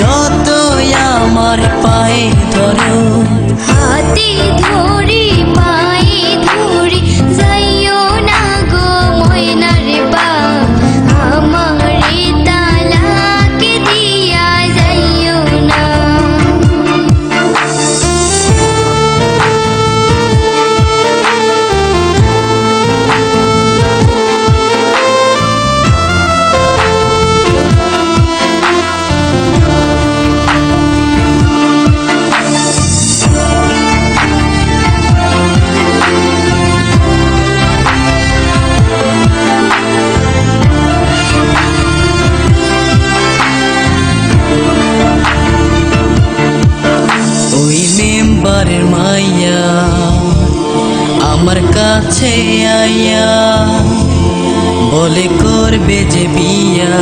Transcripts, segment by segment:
যতই আমার পায়ে ধরো, হাতে ধরি পায়ে ধরি যাইও না গো ময়নার বা, আমারে তালাক দিয়া যাইও না। ওই মেম্বারের মাইয়া আমার কাছে আইয়া বলে করবে যে বিয়া,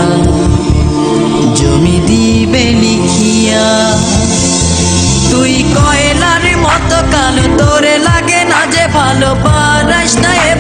জমি দিবে লিখিয়া। তুই কয়লার মতো কালো, তোরে লাগে না যে ভালো, পারাস না এ